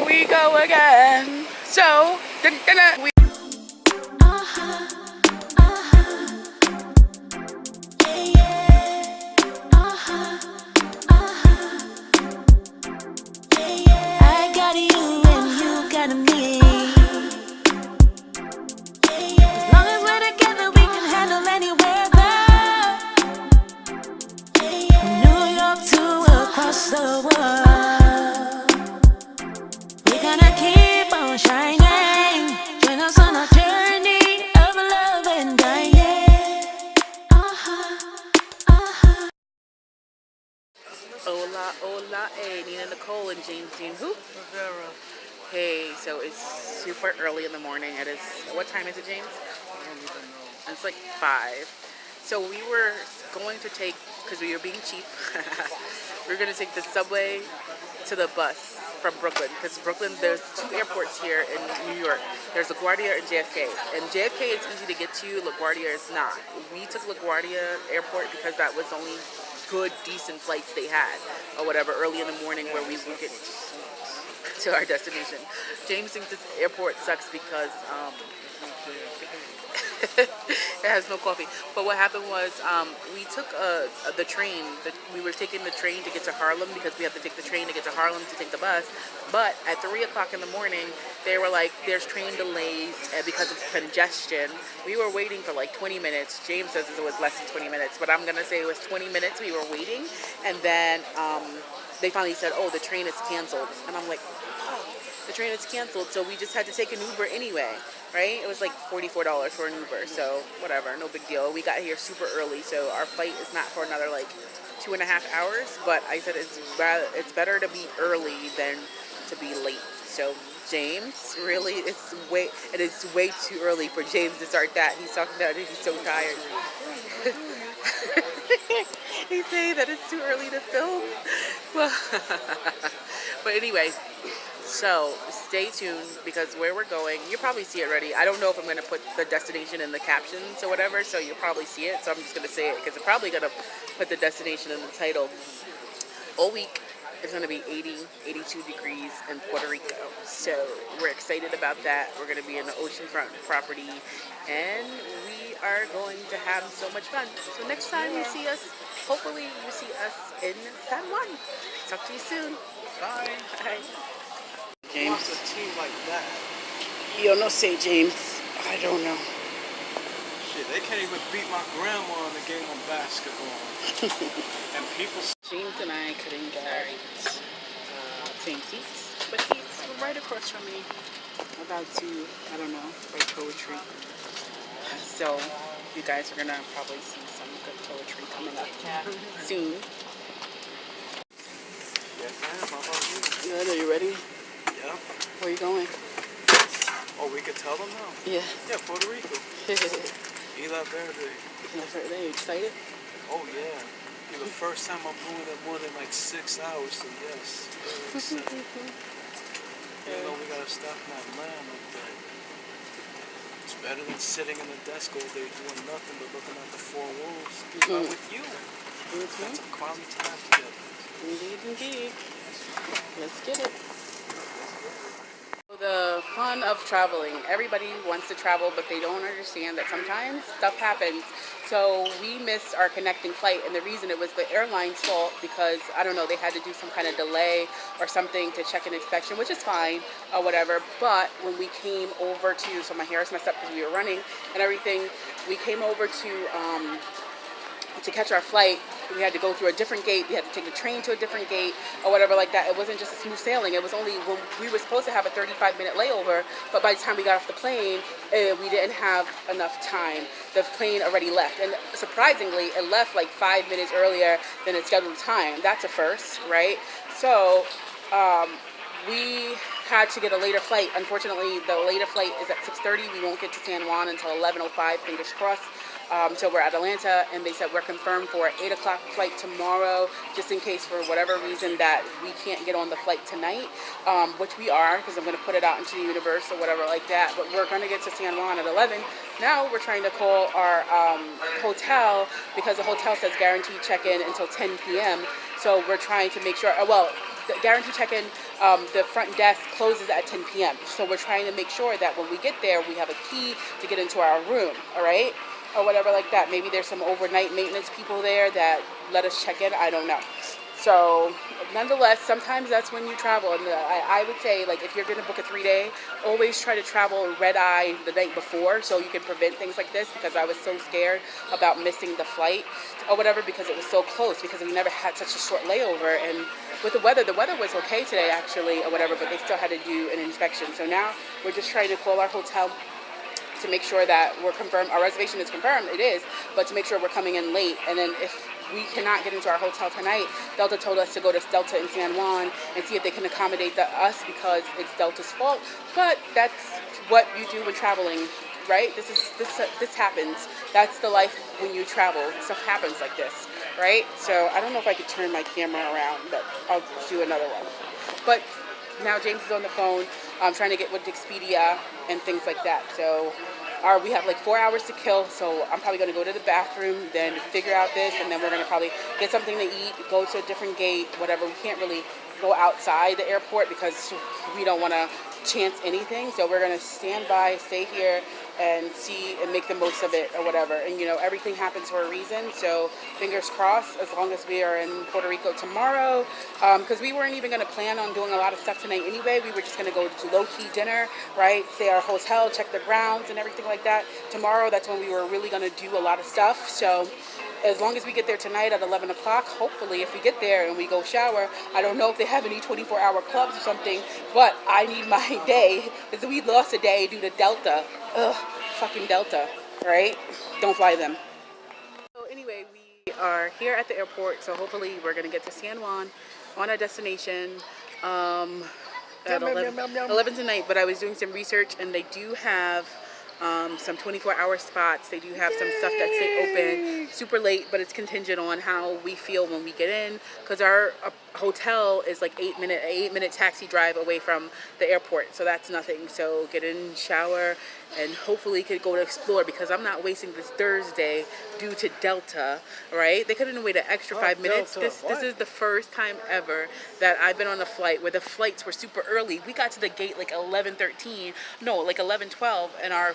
we go again. So, we I got you and you got me. As long as we're together, we can handle any weather. New York to across the world. We're gonna keep on shining. Join us on a journey of love and dining. Hola, hola, hey, Nina Nicole and James Dean who? Hey, so it's super early in the morning. It is, what time is it, James? I don't even know. It's like 5. So we were going to take, because we were being cheap, we were going to take the subway to the bus from Brooklyn. Because Brooklyn, there's 2 airports here in New York. There's LaGuardia and JFK. And JFK is easy to get to, LaGuardia is not. We took LaGuardia Airport because that was the only good, decent flights they had, or whatever, early in the morning where we would get to our destination. James thinks this airport sucks because it has no coffee. But what happened was we took the train. We were taking the train to get to Harlem because we have to take the train to get to Harlem to take the bus. But at 3 o'clock in the morning, they were like, there's train delays because of congestion. We were waiting for like 20 minutes. James says it was less than 20 minutes, but I'm going to say it was 20 minutes we were waiting. And then they finally said, oh, the train is canceled. And I'm like, oh, the train is canceled. So we just had to take an Uber anyway, right? It was like $44 for an Uber. So whatever, no big deal. We got here super early. So our flight is not for another like 2.5 hours. But I said it's better to be early than to be late. So James, really, it is way too early for James to start that. He's talking about it. He's so tired. He's saying that it's too early to film. Well, but anyway, so stay tuned because where we're going, you probably see it already. I don't know if I'm going to put the destination in the captions or whatever, so you'll probably see it. So I'm just going to say it because I'm probably going to put the destination in the title. All week, it's going to be 80, 82 degrees in Puerto Rico. So we're excited about that. We're going to be in the oceanfront property, and we are going to have so much fun. So next time you see us, hopefully you see us in San Juan. Talk to you soon. Bye. Bye. James. Wants a team like that? Yo, no say, James. I don't know. Shit, they can't even beat my grandma in the game of basketball. And people. James and I couldn't get same seats, but he's right across from me, about to, I don't know, write poetry. So you guys are gonna probably see some good poetry coming up soon. Yes, ma'am. How about you? Good, are you ready? Yeah. Where are you going? Oh, we can tell them now? Yeah. Yeah, Puerto Rico. Isla Verde. Are you excited? Oh, yeah. For the first time I'm doing it more than like 6 hours, so yes. Very excited. You know, we gotta stop in that land up there. It's better than sitting in the desk all day doing nothing but looking at the 4 walls. But with you, that's a quality time together. Indeed, indeed. Let's get it. The fun of traveling. Everybody wants to travel, but they don't understand that sometimes stuff happens. So we missed our connecting flight, and the reason it was the airline's fault because, I don't know, they had to do some kind of delay or something to check an inspection, which is fine or whatever. But when we came over to, so my hair is messed up because we were running and everything, we came over to catch our flight. We had to go through a different gate. We had to take the train to a different gate or whatever like that. It wasn't just a smooth sailing. It was only when we were supposed to have a 35-minute layover, but by the time we got off the plane, we didn't have enough time. The plane already left. And surprisingly, it left like 5 minutes earlier than its scheduled time. That's a first, right? So we had to get a later flight. Unfortunately, the later flight is at 6:30. We won't get to San Juan until 11:05, fingers crossed. So we're at Atlanta, and they said we're confirmed for an 8 o'clock flight tomorrow, just in case for whatever reason that we can't get on the flight tonight, which we are, because I'm going to put it out into the universe or whatever like that. But we're going to get to San Juan at 11. Now we're trying to call our hotel because the hotel says guaranteed check-in until 10 p.m. So we're trying to make sure, the guaranteed check-in the front desk closes at 10 p.m. So we're trying to make sure that when we get there, we have a key to get into our room, all right? Or whatever like that. Maybe there's some overnight maintenance people there that let us check in. I don't know. So nonetheless, sometimes that's when you travel. And I would say, like, if you're going to book a 3-day, always try to travel red eye the night before so you can prevent things like this, because I was so scared about missing the flight or whatever because it was so close, because we never had such a short layover. And with the weather was okay today actually or whatever, but they still had to do an inspection. So now we're just trying to call our hotel to make sure that we're confirmed. Our reservation is confirmed, it is, but to make sure we're coming in late. And then if we cannot get into our hotel tonight, Delta told us to go to Delta in San Juan and see if they can accommodate us because it's Delta's fault. But that's what you do when traveling, right? This happens. That's the life when you travel. Stuff happens like this, right? So I don't know if I could turn my camera around, but I'll do another one. But now James is on the phone. I'm trying to get with Expedia and things like that. So we have like 4 hours to kill. So I'm probably going to go to the bathroom, then figure out this, and then we're going to probably get something to eat, go to a different gate, whatever. We can't really go outside the airport because we don't want to chance anything. So we're going to stand by, stay here, and see and make the most of it or whatever. And everything happens for a reason. So fingers crossed, as long as we are in Puerto Rico tomorrow, because we weren't even going to plan on doing a lot of stuff tonight anyway. We were just going to go to low-key dinner, right? Stay at our hotel, check the grounds and everything like that. Tomorrow, that's when we were really going to do a lot of stuff. So as long as we get there tonight at 11 o'clock, hopefully if we get there and we go shower, I don't know if they have any 24-hour clubs or something, but I need my day, because we lost a day due to Delta. Ugh, fucking Delta, right? Don't fly them. So anyway, we are here at the airport, so hopefully we're going to get to San Juan on our destination at 11 tonight, but I was doing some research and they do have some 24-hour spots. They do have some stuff that's open super late, but it's contingent on how we feel when we get in, because our hotel is like 8-minute taxi drive away from the airport, so that's nothing. So get in, shower, and hopefully could go to explore, because I'm not wasting this Thursday due to Delta, right? They couldn't wait an extra 5 minutes. This is the first time ever that I've been on a flight where the flights were super early. We got to the gate like 11:12, and our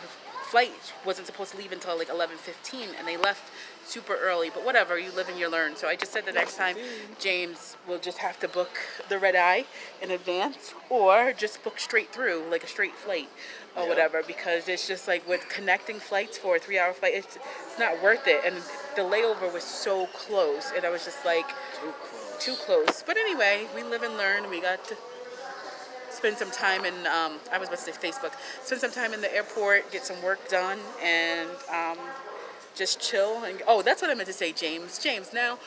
flight wasn't supposed to leave until like 11:15, and they left super early. But whatever, you live and you learn. So I just said the next time James will just have to book the red eye in advance, or just book straight through, like a straight flight or whatever, because it's just like with connecting flights for a 3-hour flight, it's not worth it. And the layover was so close, and I was just like too close. But anyway, we live and learn. We got to spend some time in I was about to say Facebook, spend some time in the airport, get some work done, and just chill. And that's what I meant to say, James. Now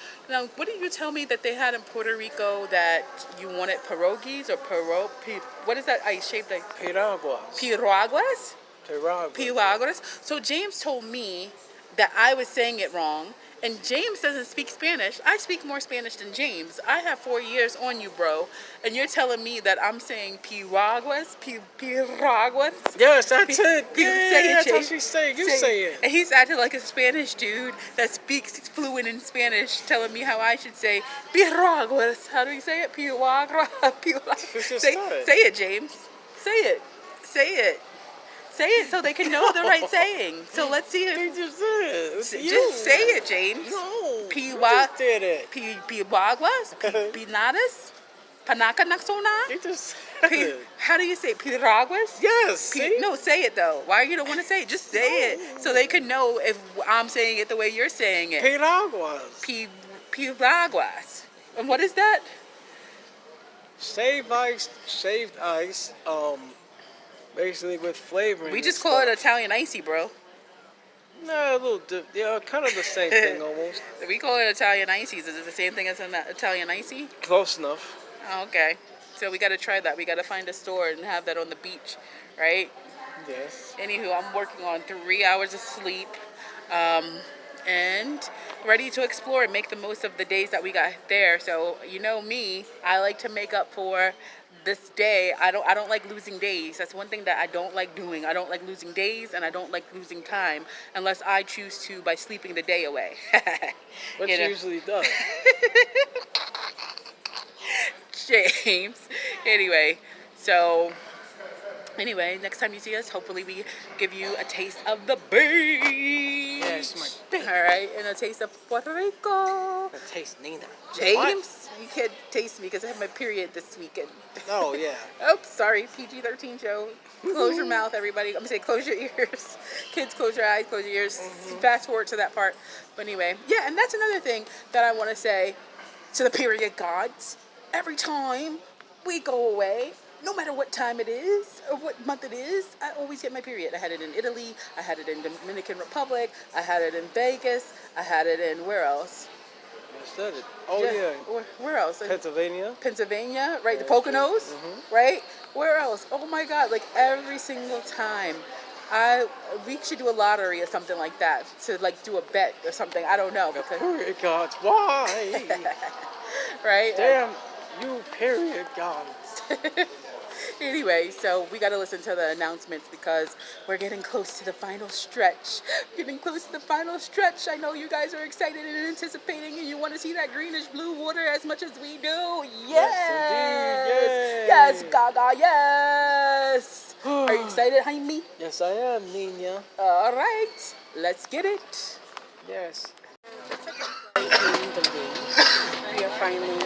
what did you tell me that they had in Puerto Rico that you wanted pierogies or what is that ice shaped like? Piraguas. So James told me that I was saying it wrong, and James doesn't speak Spanish. I speak more Spanish than James. I have 4 years on you, bro, and you're telling me that I'm saying piraguas? Yes, that's it. Say it, That's James. how she say it. You say it. And he's acting like a Spanish dude that speaks fluent in Spanish, telling me how I should say piraguas. How do you say it? Piraguas. Say it, James. Say it. Say it so they can know the right saying. So let's see if... Just say it. Just say it, James. No. Piraguas? did it. Pinadas? Panaka naksona? You just said it. How do you say it? Piraguas? Yes. See? No, say it though. Why you don't want to say it? Just say it so they can know if I'm saying it the way you're saying it. Piraguas. Piraguas. And what is that? Shaved ice, basically with flavoring. We just call it Italian icy, bro. No, a little kind of the same thing almost. We call it Italian ices. Is it the same thing as an Italian icy? Close enough. Oh, okay. So we got to try that. We got to find a store and have that on the beach, right? Yes. Anywho, I'm working on 3 hours of sleep, and ready to explore and make the most of the days that we got there. So you know me, I like to make up for this day. I don't like losing days. That's one thing that I don't like doing. I don't like losing days, and I don't like losing time unless I choose to by sleeping the day away. What you usually does. James. Anyway, so anyway, next time you see us, hopefully we give you a taste of the beach. Yes, All right, and a taste of Puerto Rico. The taste Nina. James, you can't taste me because I have my period this weekend. Oh, yeah. Oops, sorry, PG-13 show. Close your mouth, everybody. I'm gonna say close your ears. Kids, close your eyes, close your ears. Fast forward to that part. But anyway, yeah, and that's another thing that I want to say to the period gods. Every time we go away, no matter what time it is or what month it is, I always get my period. I had it in Italy, I had it in Dominican Republic, I had it in Vegas, I had it in where else? You said it. Oh, yeah. Where else? Pennsylvania. Pennsylvania, right? Yeah, The Poconos, true. right? Where else? Oh my God! Like every single time, we should do a lottery or something like that to like do a bet or something. I don't know because Period gods. Why? right? Damn you, period gods. Anyway, so we got to listen to the announcements because we're getting close to the final stretch. Getting close to the final stretch. I know you guys are excited and anticipating, and you want to see that greenish blue water as much as we do. Yes, indeed. Yay. yes, Gaga, yes. Are you excited, Jaime? Yes, I am, Nina. All right, let's get it. Yes. We are finally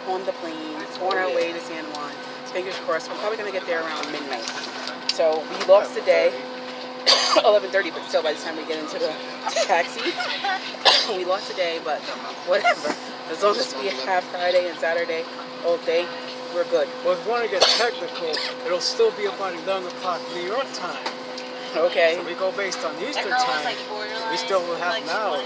on the plane, on our way to San Juan. Fingers crossed, we're probably going to get there around midnight. So we lost the day, 11:30, but still by the time we get into the taxi, we lost the day, but whatever. As long as we have Friday and Saturday all day, we're good. Well, if you want to get technical, it'll still be about 11 o'clock New York time. Okay. So we go based on Eastern time. We still will have an hour.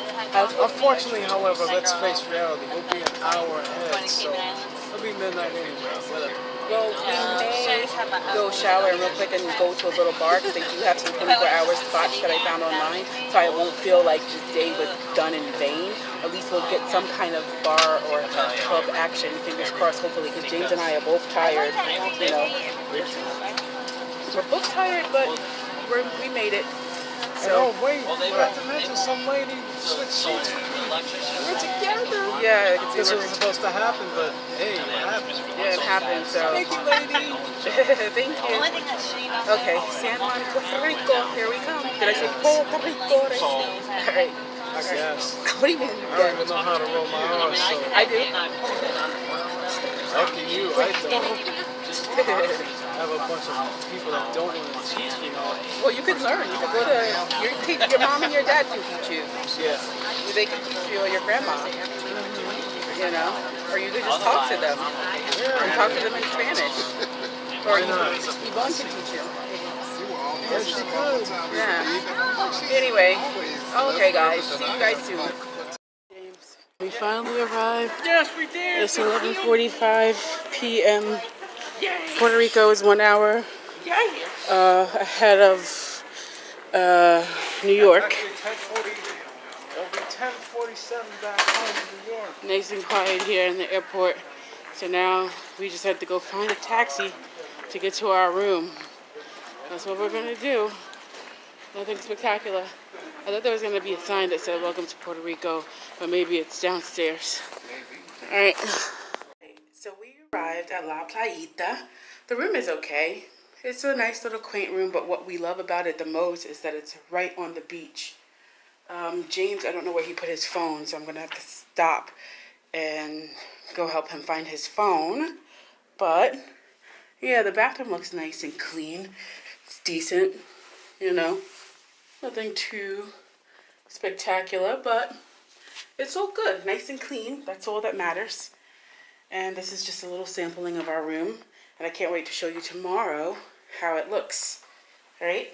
Unfortunately, however, let's face reality. We'll be an hour ahead, so it'll be midnight anyway. Whatever. Well, we may go shower real quick and go to a little bar because they do have some 24-hour spots that I found online, so I won't feel like this day was done in vain. At least we'll get some kind of bar or club action, fingers crossed, hopefully, because James and I are both tired, you know. We're both tired, but we made it. So, wait, not to mention some lady switched seats with me. We're together. yeah, This wasn't supposed to happen, but hey, it happened. yeah, it happened, so. Thank you, lady. Thank you. Okay, San Juan, Puerto Rico, here we come. Did I say Puerto Rico? All right. I guess. What do you mean? I don't even know how to roll my R's, so. I do. Lucky you, I don't. I have a bunch of people that don't want to teach me all. Well, you could learn. You could go to your mom and your dad can teach you. Yeah. They can teach you or your grandma. You know, or you could just talk to them and talk to them in Spanish. Or Yvonne can teach you. Yes, she could. Yeah. Anyway, okay, guys. See you guys soon. We finally arrived. Yes, we did. It's 11:45 p.m. Puerto Rico is 1 hour ahead of New York. Actually, 10:40. It'll be 10:47 back home in New York. Nice and quiet here in the airport. So now we just have to go find a taxi to get to our room. That's what we're gonna do. Nothing spectacular. I thought there was gonna be a sign that said "Welcome to Puerto Rico," but maybe it's downstairs. All right. So we arrived at La Playita. The room is okay. It's a nice little quaint room, but what we love about it the most is that it's right on the beach. James, I don't know where he put his phone, so I'm gonna have to stop and go help him find his phone. But yeah, the bathroom looks nice and clean. It's decent, you know. Nothing too spectacular, but it's all good. Nice and clean. That's all that matters. And this is just a little sampling of our room. And I can't wait to show you tomorrow how it looks. All right?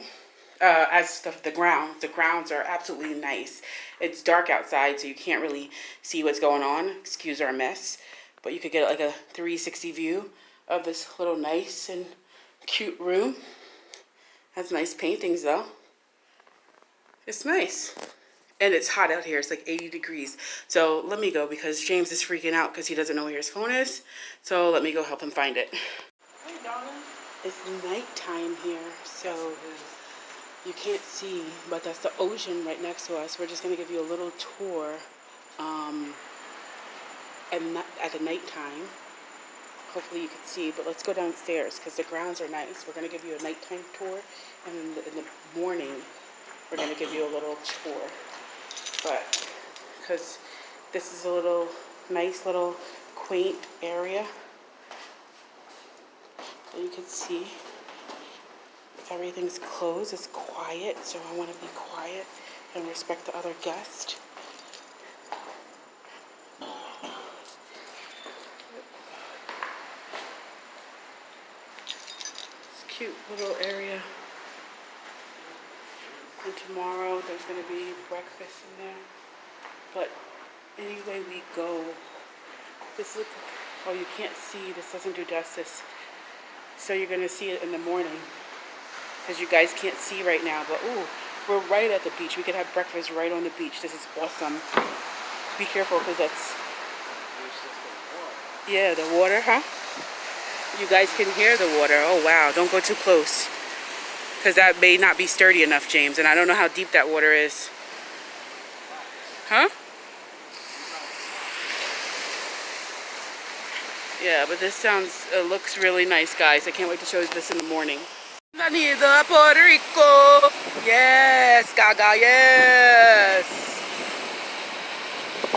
As the grounds. The grounds are absolutely nice. It's dark outside, so you can't really see what's going on. Excuse our mess. But you could get like a 360 view of this little nice and cute room. Has nice paintings, though. It's nice. And it's hot out here. It's like 80 degrees. So let me go because James is freaking out because he doesn't know where his phone is. So let me go help him find it. Hey, darling. It's nighttime here, so you can't see, but that's the ocean right next to us. We're just going to give you a little tour at the nighttime. hopefully you can see, but let's go downstairs because the grounds are nice. We're going to give you a nighttime tour, and then in the morning, we're going to give you a little tour. But, because this is a little nice little quaint area. And you can see everything's closed. It's quiet, so I want to be quiet and respect the other guest. It's a cute little area. And tomorrow there's going to be breakfast in there. But anyway we go, this looks, oh, you can't see, this doesn't do justice. So you're going to see it in the morning. Because you guys can't see right now, but ooh, we're right at the beach. We could have breakfast right on the beach. This is awesome. Be careful because that's, yeah, the water, huh? You guys can hear the water. Oh wow, don't go too close. Because that may not be sturdy enough, James, and I don't know how deep that water is. Huh? Yeah, but this sounds, looks really nice, guys. I can't wait to show you this in the morning. Bienvenido a Puerto Rico. Yes, Gaga, yes.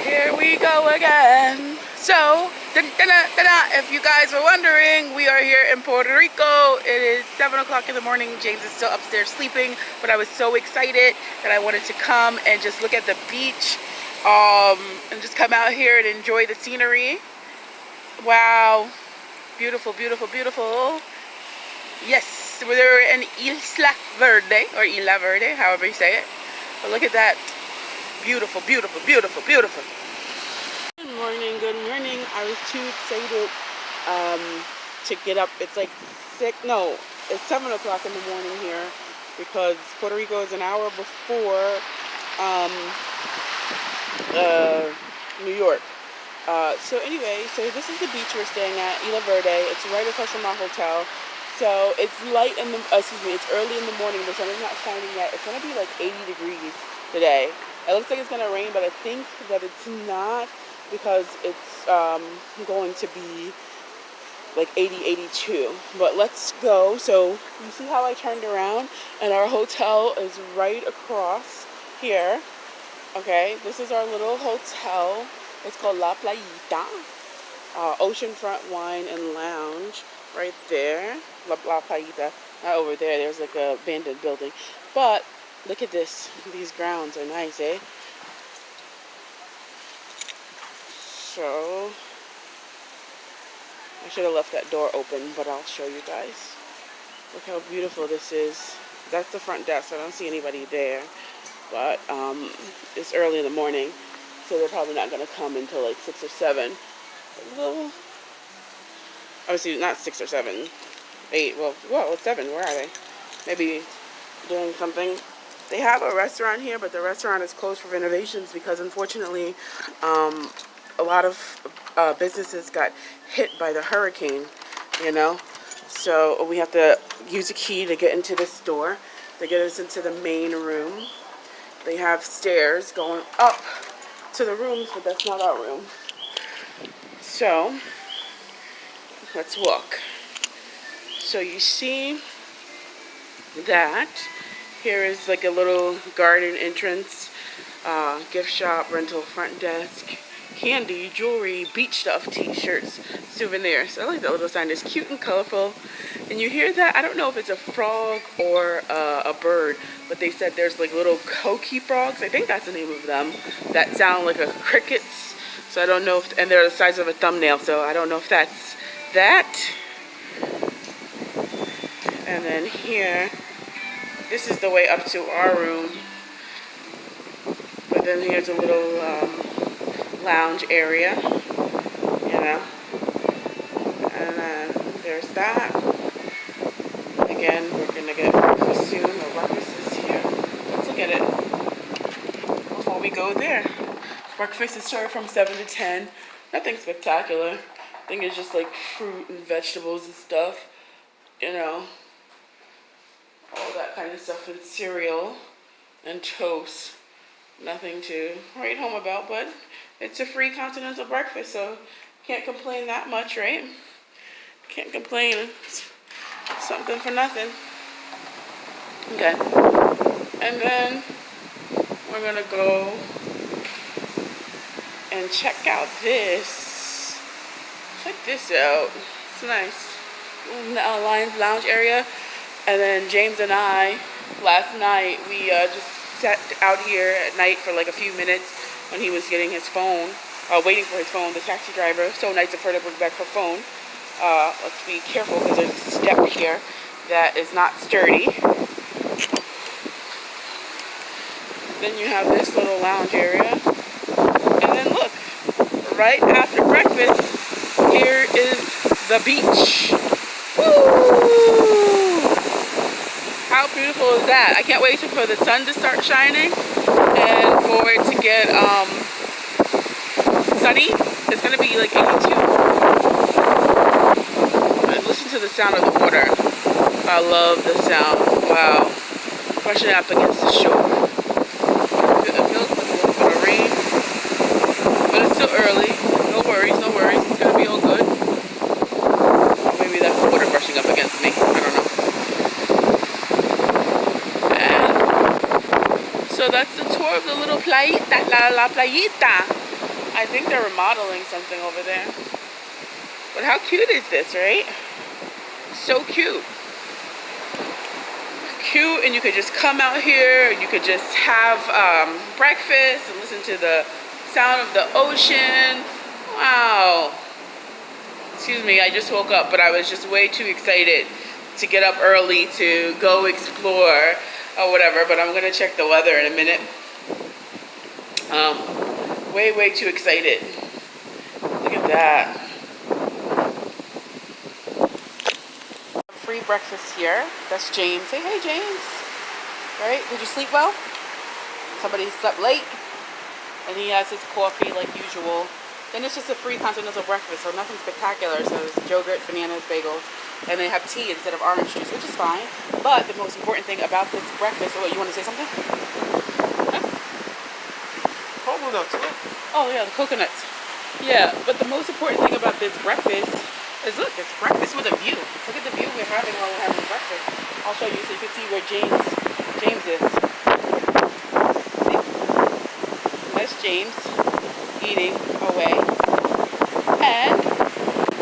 Here we go again. So, if you guys were wondering, we are here in Puerto Rico. It is 7 o'clock in the morning. James is still upstairs sleeping, but I was so excited that I wanted to come and just look at the beach and just come out here and enjoy the scenery. Wow. Beautiful, beautiful, beautiful. Yes, we're in Isla Verde, or Isla Verde, however you say it. But look at that. Beautiful, beautiful, beautiful, beautiful. Good morning, good morning. I was too excited to get up. It's like it's 7 o'clock in the morning here because Puerto Rico is an hour before New York. So anyway, so this is the beach we're staying at, Isla Verde. It's right across from our hotel. So it's light in the, it's early in the morning. The sun is not shining yet. It's going to be like 80 degrees today. It looks like it's going to rain, but I think that it's not because it's going to be like 80, 82. But let's go. So you see how I turned around and our hotel is right across here. Okay, this is our little hotel. It's called La Playita, Oceanfront Wine and Lounge, right there. La Playita, not over there. There's like a abandoned building. But look at this. These grounds are nice, eh? So I should have left that door open, but I'll show you guys. Look how beautiful this is. That's the front desk. I don't see anybody there, but it's early in the morning. So they're probably not going to come until like 6 or 7. Well, obviously not 6 or 7. 8. Well, 7. Where are they? Maybe doing something. They have a restaurant here, but the restaurant is closed for renovations because unfortunately a lot of businesses got hit by the hurricane, you know. So we have to use a key to get into this door. They get us into the main room. They have stairs going up to the rooms, but that's not our room. So let's walk. So you see that here is like a little garden entrance, gift shop, rental, front desk, candy, jewelry, beach stuff, t-shirts, souvenirs. I like that little sign. It's cute and colorful. And you hear that? I don't know if it's a frog or a bird, but they said there's like little coqui frogs. I think that's the name of them. That sound like a crickets. So I don't know if, and they're the size of a thumbnail. So I don't know if that's that. And then here, this is the way up to our room. But then here's a little lounge area, you know. And then there's that. Again, we're gonna get breakfast soon. The breakfast is here. Let's look at it before we go there. Breakfast is served from 7 to 10. Nothing spectacular. I think it's just like fruit and vegetables and stuff, you know. All that kind of stuff, and cereal and toast. Nothing to write home about, but it's a free continental breakfast, so can't complain that much, right? Can't complain. Something for nothing. Okay. And then we're gonna go and check out this. Check this out. It's nice. Lounge area. And then James and I, last night, we just sat out here at night for like a few minutes when he was getting his phone, waiting for his phone, the taxi driver. So nice of her to bring back her phone. Let's be careful because there's a step here that is not sturdy. Then you have this little lounge area. And then look, right after breakfast, here is the beach. Woo! How beautiful is that? I can't wait for the sun to start shining and for it to get sunny. It's gonna be like 82. And listen to the sound of the water. I love the sound. Wow. Brushing up against the shore. It feels like a little bit of rain, but it's still early. No worries, no worries. It's gonna be all good. Maybe that's the water brushing up against me. I don't know. And so that's the tour of the little playita, la playita. I think they're remodeling something over there. But how cute is this, right? So cute. Cute, and you could just come out here, you could just have breakfast and listen to the sound of the ocean. Wow. Excuse me, I just woke up, but I was just way too excited to get up early to go explore or whatever, but I'm gonna check the weather in a minute. Way too excited. Look at that. Free breakfast here. That's James. Say hey, James. Right? Did you sleep well? Somebody slept late, and he has his coffee like usual. Then it's just a free continental breakfast, so nothing spectacular. So it's yogurt, bananas, bagels, and they have tea instead of orange juice, which is fine. But the most important thing about this breakfast, you want to say something? Huh? Coconuts, look. Oh yeah, the coconuts. Yeah, but the most important thing about this breakfast is look, it's breakfast with a view. Look at the view we're having while we're having breakfast. I'll show you so you can see where James is. See? That's James eating away. And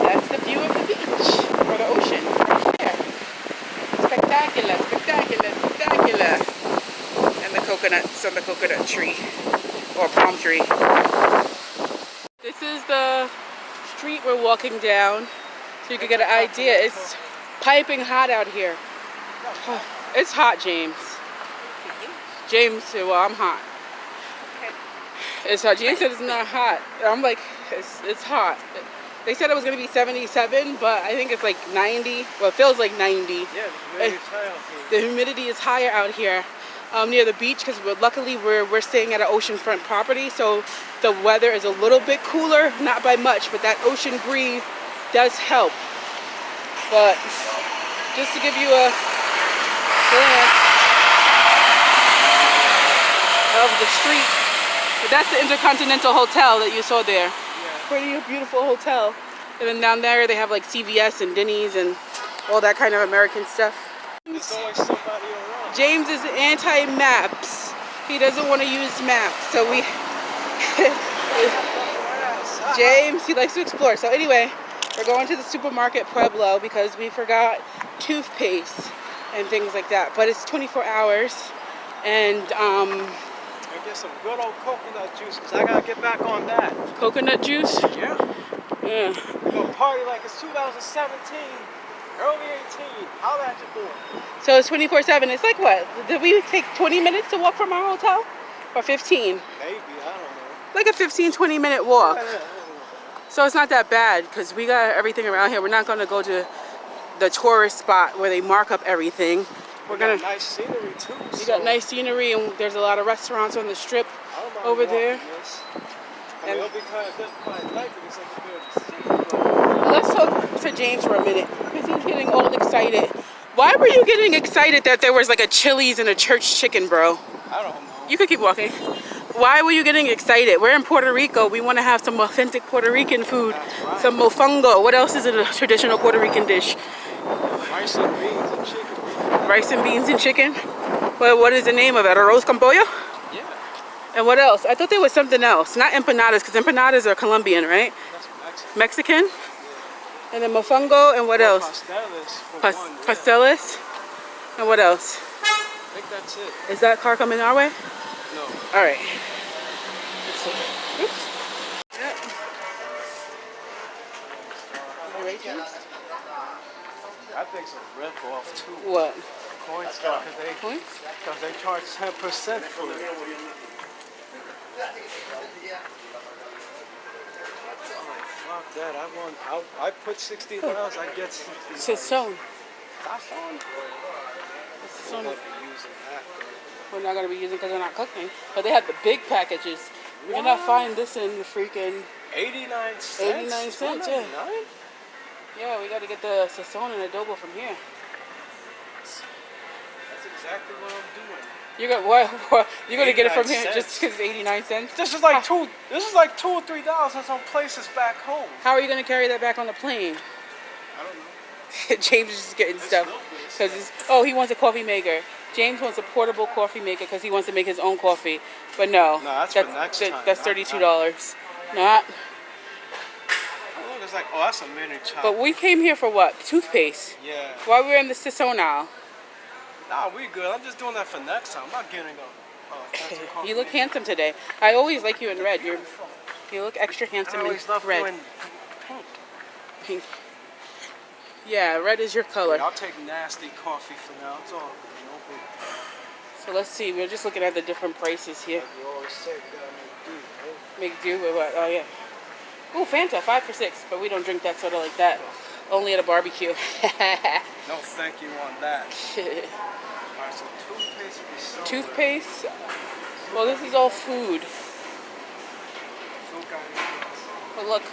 that's the view of the beach or the ocean right there. Spectacular, spectacular, spectacular. And the coconuts on the coconut tree or palm tree. This is the street we're walking down. So you can get an idea. It's piping hot out here. It's hot, James. James said, well, I'm hot. It's hot. James said it's not hot. I'm like, it's hot. They said it was going to be 77, but I think it's like 90. Well, it feels like 90. Yeah, the humidity is high out here. The humidity is higher out here near the beach because luckily we're staying at an oceanfront property, so the weather is a little bit cooler, not by much, but that ocean breeze does help. But just to give you a glance of the street, but that's the Intercontinental Hotel that you saw there. Yeah. Pretty beautiful hotel. And then down there they have like CVS and Denny's and all that kind of American stuff. There's always somebody around. James is anti-maps. He doesn't want to use maps, so we James, he likes to explore. So anyway, we're going to the supermarket Pueblo because we forgot toothpaste and things like that. But it's 24 hours, and I get some good old coconut juice because I gotta get back on that. coconut juice. Yeah. Yeah. We're gonna party like it's 2017, early 18. Holla at your boy. So it's 24/7. It's like what? Did we take 20 minutes to walk from our hotel, or 15? Maybe, I don't know. Like a 15-20 minute walk. Yeah. So it's not that bad because we got everything around here. We're not gonna go to the tourist spot where they mark up everything. We got nice scenery too. You got nice scenery, and there's a lot of restaurants on the strip over there. I mean, it'll be kind of difficult at night because it's good to see. Let's talk to James for a minute because he's getting all excited. Why were you getting excited that there was like a Chili's and a church chicken, bro? I don't know. You could keep walking. Why were you getting excited? We're in Puerto Rico. We want to have some authentic Puerto Rican food. Right. Some mofongo. What else is in a traditional Puerto Rican dish? Rice and beans and chicken. Rice and beans and chicken. Well, what is the name of it? Arroz con pollo? Yeah. And what else? I thought there was something else. Not empanadas, because empanadas are Colombian, right? That's Mexican? Mexican. And then mofongo, and what else? Pasteles for one, yeah. Pasteles? And what else? I think that's it. Is that car coming our way? No. All right. Let's see. Oops. Yep. All right, James? I think it's a rip off too. What? Coinstar, Points? because they charge 10% for it. Fuck that! I put 60 miles. I get 60. Sazón. That's on. Sazón. I'll be using that. We're not going to be using because we're not cooking. But they have the big packages. You're going to find this in the freaking 89 cents. 89 cents, yeah. $2.99? Yeah, we got to get the sazón and adobo from here. That's exactly what I'm doing. You're going to get it from here 89 just because it's 89 cents? This is like $2 or $3 in some places back home. How are you going to carry that back on the plane? I don't know. James is just getting stuff because he wants a coffee maker. James wants a portable coffee maker because he wants to make his own coffee. But no, that's for next time. That's $32. Not. It's like, oh, that's a mini chop. But we came here for what? Toothpaste. Yeah. Why we're in the Sazón now? Nah, we good. I'm just doing that for next time. I'm not getting a fancy coffee. You look handsome today. I always like you in red. You look extra I handsome in always love red. doing pink. Pink. Yeah, red is your color. I'll take nasty coffee for now. It's all good. No big. So let's see. We're just looking at the different prices here. Like you always say, we gotta make do, right? Make do with what? Oh yeah. Ooh, Fanta, 5 for $6. But we don't drink that soda like that. Only at a barbecue. No thank you on that. Alright, so toothpaste would be so Toothpaste. Well, this is all food. But look,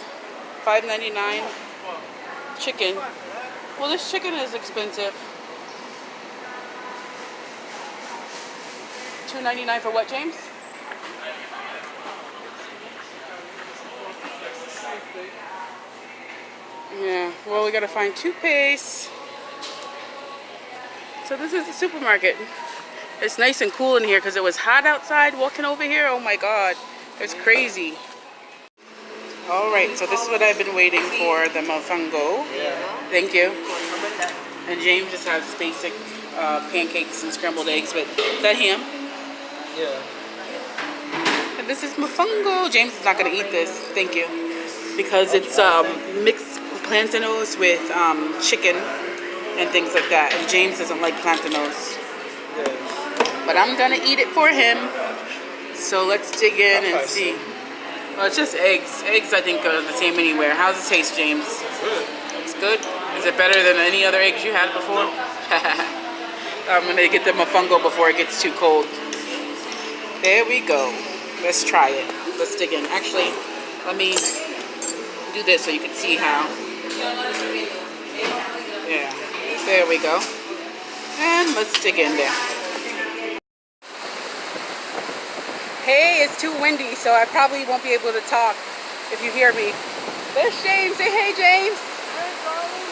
$5.99 chicken. Well, this chicken is expensive. $2.99 for what, James? Yeah, well, we gotta find toothpaste. So this is the supermarket. It's nice and cool in here because it was hot outside walking over here. Oh my God, it's crazy. All right, so this is what I've been waiting for, the mofongo. Yeah. Thank you. And James just has basic pancakes and scrambled eggs, but is that ham? Yeah. And this is mofongo. James is not gonna eat this, thank you. Because it's mixed plantains with chicken and things like that. And James doesn't like plantains. Yeah. But I'm gonna eat it for him. So let's dig in and see. Well, it's just eggs. Eggs, I think, are the same anywhere. How's it taste, James? Good. It's good? Is it better than any other eggs you had before? I'm gonna get the mofongo before it gets too cold. There we go. Let's try it. Let's dig in. Actually, let me do this so you can see how. Yeah. There we go. And let's dig in there. Hey, it's too windy, so I probably won't be able to talk if you hear me. There's James. Say hey, James. Hey, darling.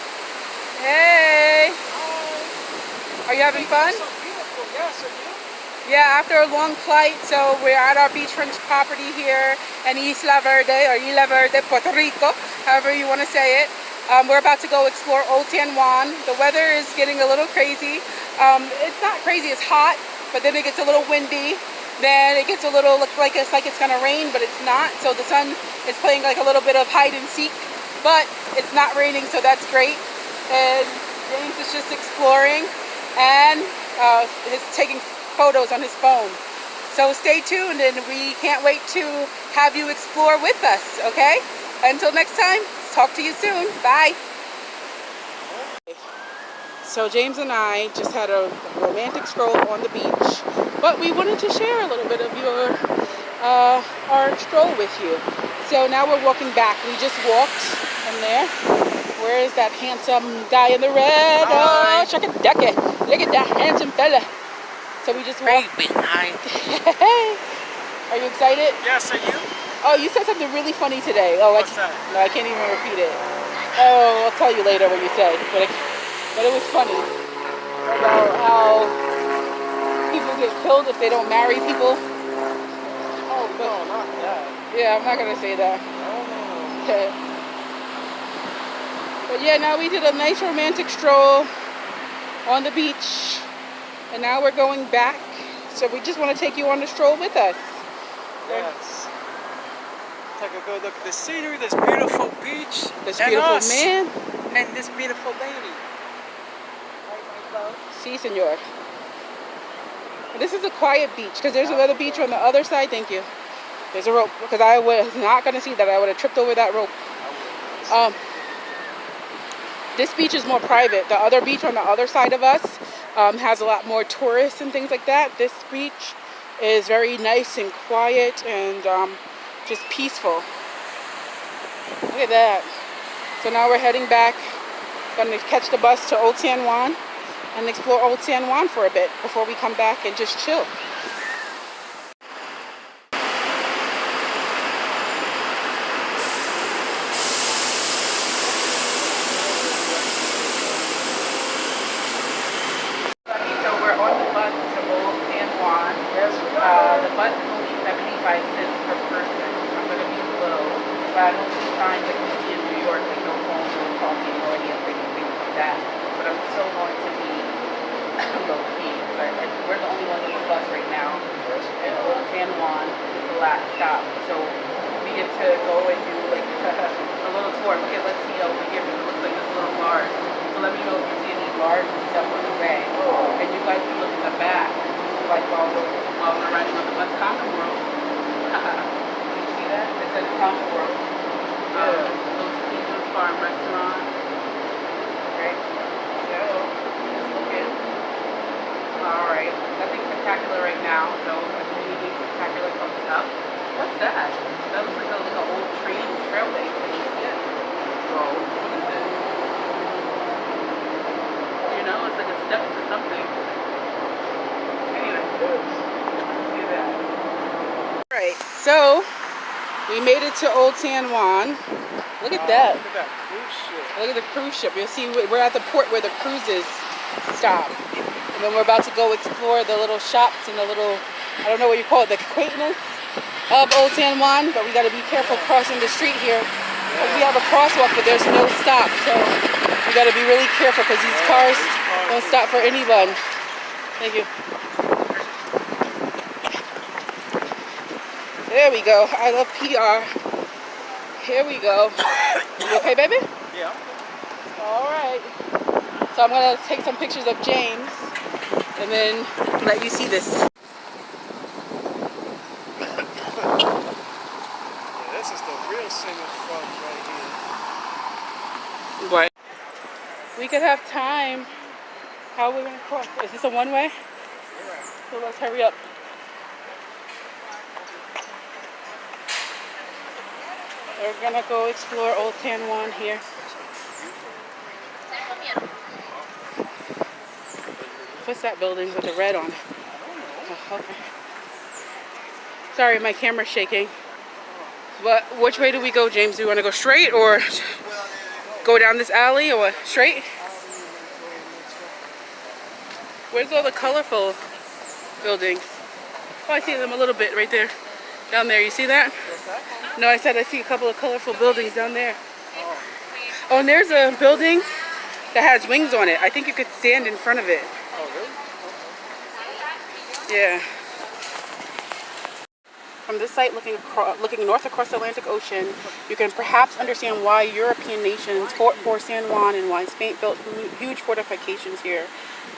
Hey. Hi. Are you having fun? So beautiful. Yes, are you? Yeah, after a long flight, so we're at our beachfront property here in Isla Verde, or Isla Verde, Puerto Rico, however you want to say it. We're about to go explore Old San Juan. The weather is getting a little crazy. It's not crazy, it's hot, but then it gets a little windy. Then it gets a little like it's gonna rain, but it's not. So the sun is playing like a little bit of hide and seek, but it's not raining, so that's great. And James is just exploring, and he's taking photos on his phone. So stay tuned, and we can't wait to have you explore with us, okay? Until next time, talk to you soon. Bye. So James and I just had a romantic stroll on the beach, but we wanted to share a little bit of our stroll with you. So now we're walking back. We just walked from there. Where is that handsome guy in the red? Hi. Oh, look at that handsome fella. So we just walked. Behind. Are you excited? Yes, are you? Oh, you said something really funny today. Oh, What's that? no, I can't even repeat it. Oh, I'll tell you later what you said. But it was funny about how people get killed if they don't marry people. Oh, no, not that. Yeah, I'm not gonna say that. Oh. But yeah, now we did a nice romantic stroll on the beach, and now we're going back. So we just want to take you on the stroll with us. Yes. Take a good look at the scenery, this beautiful beach, This and beautiful us, man. and this beautiful lady. Si, senor. This is a quiet beach because there's another beach on the other side. Thank you. There's a rope because I was not going to see that. I would have tripped over that rope. This beach is more private. The other beach on the other side of us has a lot more tourists and things like that. This beach is very nice and quiet and just peaceful. Look at that. So now we're heading back. Going to catch the bus to Old San Juan and explore Old San Juan for a bit before we come back and just chill. So we're on the bus to Old San Juan. The bus is only 75 cents per person. I'm going to be low, but I don't see signs like you see in New York, like no phone, no talking, or any other things like that. But I'm still going to be low key. We're the only ones on the bus right now. And Old San Juan is the last stop. So we get to go and do like a little tour. Look at, let's see over here, because it looks like this little bars. So let me know if you see any bars and stuff on the way. And you guys can look in the back, like while we're riding on the bus. Conga World. Can you see that? It says Conga World. Those People's Farm restaurant. Right? So, just looking. Alright. Nothing spectacular right now, so if anything spectacular comes up. What's that? That looks like an old trailway thing. Yeah. So, what is it? You know, it's like a step to something. Anyway, see that. Alright, so we made it to Old San Juan. Look at that. Look at that cruise ship. Look at the cruise ship. You'll see we're at the port where the cruises stop. And then we're about to go explore the little shops and the little, I don't know what you call it, the quaintness of Old San Juan. But we got to be careful crossing the street here because we have a crosswalk, but there's no stop. So we got to be really careful because these cars don't stop for anyone. Thank you. There we go. I love PR. Here we go. You okay, baby? Yeah. All right. So I'm going to take some pictures of James and then let you see this. Yeah, this is the real singing frogs right here. What? We could have time. How are we going to cross? Is this a one-way? Yeah. So let's hurry up. We're going to go explore Old San Juan here. What's that building with the red on it? Oh, okay. Sorry, my camera's shaking. But which way do we go, James? Do you want to go straight or go down this alley or what? Straight? Where's all the colorful buildings? Oh, I see them a little bit right there. Down there, you see that? No, I said I see a couple of colorful buildings down there. Oh, and there's a building that has wings on it. I think you could stand in front of it. Oh, really? Yeah. From this site, looking north across the Atlantic Ocean, you can perhaps understand why European nations fought for San Juan and why Spain built huge fortifications here.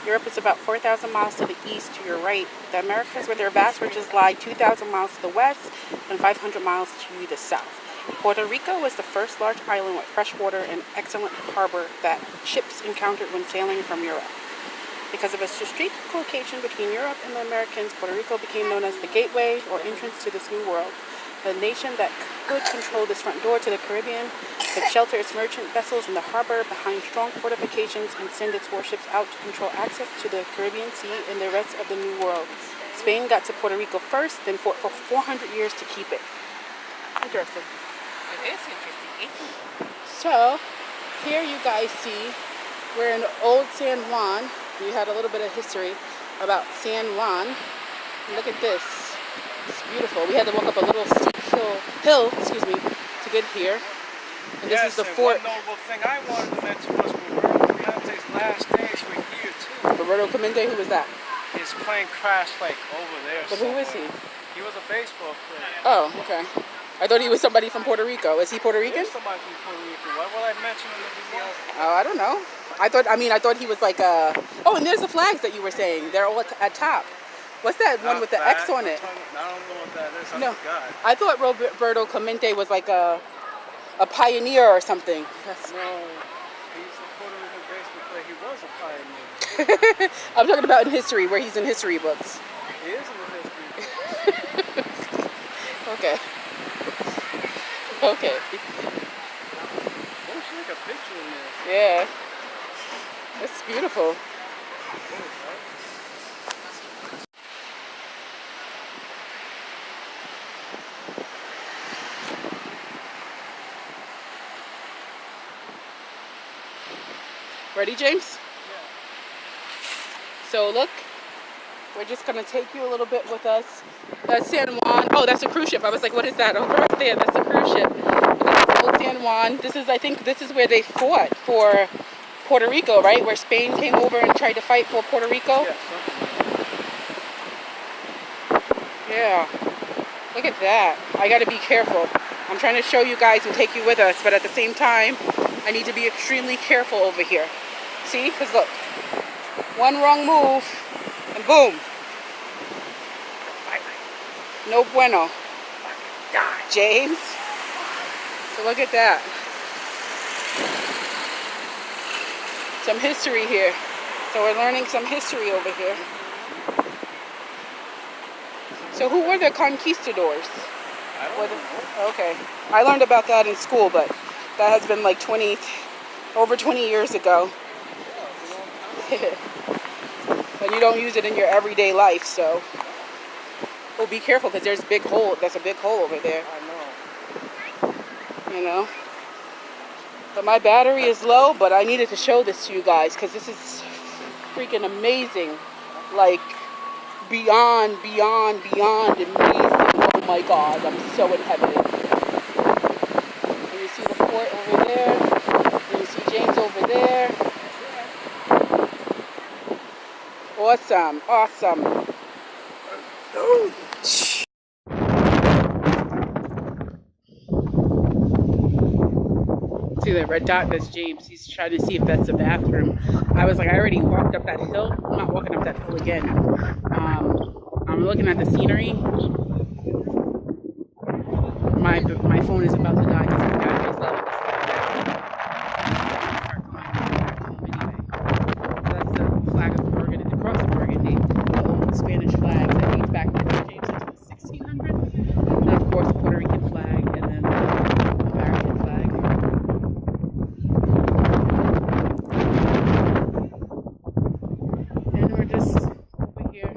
Europe is about 4,000 miles to the east to your right. The Americas, where their vast ridges lie 2,000 miles to the west and 500 miles to the south. Puerto Rico was the first large island with fresh water and excellent harbor that ships encountered when sailing from Europe. Because of its strategic location between Europe and the Americas, Puerto Rico became known as the gateway or entrance to this new world. The nation that could control this front door to the Caribbean could shelter its merchant vessels in the harbor behind strong fortifications and send its warships out to control access to the Caribbean Sea and the rest of the New World. Spain got to Puerto Rico first, then fought for 400 years to keep it. Interesting. It is interesting. So, here you guys see, we're in Old San Juan. We had a little bit of history about San Juan. Look at this. It's beautiful. We had to walk up a little steep hill, to get here. And this is the fort. One notable thing I wanted to mention was Roberto Clemente's last days were here too. Roberto Clemente, who was that? His plane crashed like over there. But who is he? He was a baseball player. Oh, okay. I thought he was somebody from Puerto Rico. Is he Puerto Rican? He's somebody from Puerto Rico. Why would I mention him before? Oh, I don't know. I thought he was like a... Oh, and there's the flags that you were saying. They're all at top. What's that one with the X on it? I don't know what that is. No, forgot. I thought Roberto Clemente was like a pioneer or something. No, he's a Puerto Rican baseball player. He was a pioneer. I'm talking about in history, where he's in history books. He is in the history. Okay. Okay. Oh, she like a picture in there. Yeah. It's beautiful. Ready, James? Yeah. So look, we're just gonna take you a little bit with us. That's San Juan. Oh, that's a cruise ship. I was like, what is that? Over right there, that's a cruise ship. But that's Old San Juan. I think this is where they fought for Puerto Rico, right? Where Spain came over and tried to fight for Puerto Rico. Yeah. Look at that. I gotta be careful. I'm trying to show you guys and take you with us, but at the same time, I need to be extremely careful over here. See? Because look, one wrong move, and boom. No bueno. James. So look at that. Some history here. So we're learning some history over here. So who were the conquistadors? I don't know. Okay. I learned about that in school, but that has been like over 20 years ago. And you don't use it in your everyday life, so. Oh, be careful, because there's a big hole. That's a big hole over there. I know. You know? But my battery is low, but I needed to show this to you guys, because this is freaking amazing. Like, beyond amazing. Oh my God, I'm so in heaven. And you see the fort over there. And you see James over there. Awesome, awesome. See that red dot? That's James. He's trying to see if that's a bathroom. I was like, I already walked up that hill. I'm not walking up that hill again. I'm looking at the scenery. My phone is about to die because my battery is low. That's the flag of Burgundy, the cross of Burgundy, the old Spanish flag that dates back to James into the 1600s. And of course, the Puerto Rican flag, and then the American flag. And we're just over here.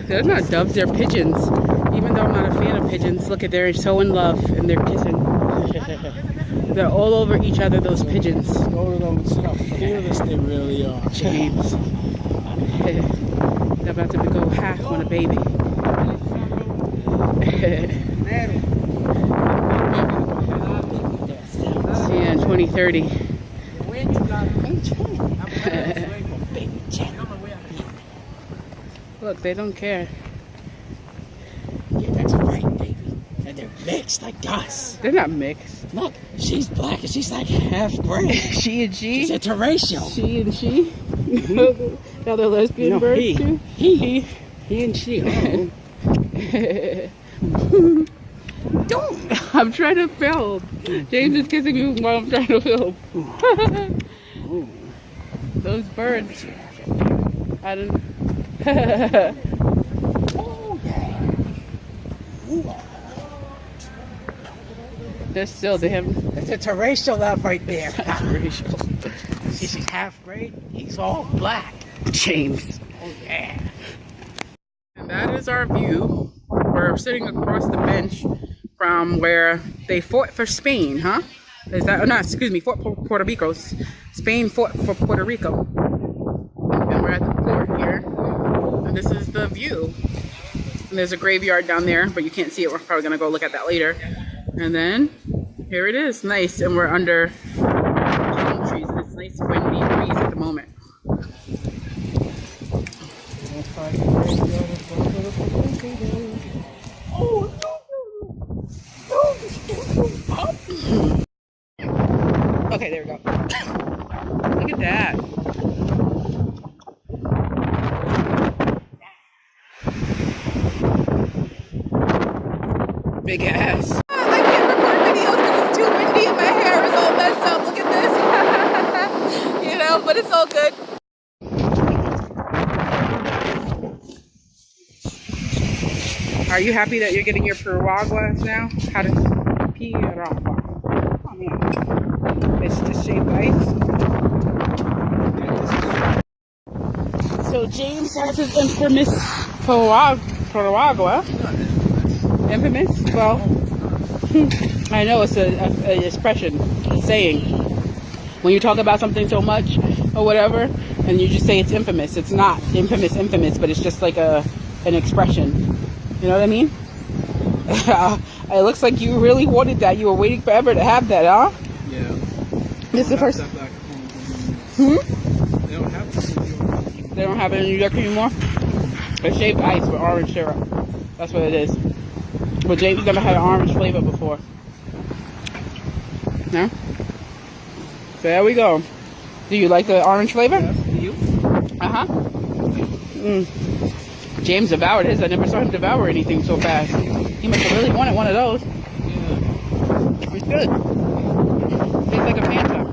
They're not doves, they're pigeons. Even though I'm not a fan of pigeons, look at, they're so in love and they're kissing. They're all over each other, those pigeons. Go to them and see how fearless they really are. James. They're about to go half on a baby. See you in 2030. Look, they don't care. Yeah, that's right, baby. And they're mixed like us. They're not mixed. Look, she's black and she's like half gray. She and she? She's interracial. She and she? Now they're lesbian No, birds he. too? He and she. Don't! I'm trying to film. James is kissing me while I'm trying to film. Those birds. I don't. Oh, yeah. They're still to him. That's interracial love right there. She's half gray. He's all black. James. Oh, yeah. And that is our view. We're sitting across the bench from where they fought for Spain, huh? Is that, oh, no, excuse me, fought for Puerto Rico. Spain fought for Puerto Rico. And we're at the fort here. And this is the view. And there's a graveyard down there, but you can't see it. We're probably gonna go look at that later. And then here it is, nice. And we're under palm trees. And it's nice windy breeze at the moment. Okay, there we go. Look at that. Big ass. I can't record videos because it's too windy and my hair is all messed up. Look at this. You know, but it's all good. Are you happy that you're getting your piraguas now? How to piragua? Oh man, it's just shaved ice. So James has his infamous piragua. Infamous? Well, I know it's an expression, a saying. When you talk about something so much or whatever, and you just say it's infamous, it's not infamous, but it's just like an expression. You know what I mean? It looks like you really wanted that. You were waiting forever to have that, huh? Yeah. This is the first. They don't have this. They don't have it in New York anymore? It's shaved ice with orange syrup. That's what it is. But James never had an orange flavor before. No? So there we go. Do you like the orange flavor? Yeah, you? Uh-huh. James devoured his. I never saw him devour anything so fast. He must have really wanted one of those. Yeah. It's good. Tastes like a Fanta.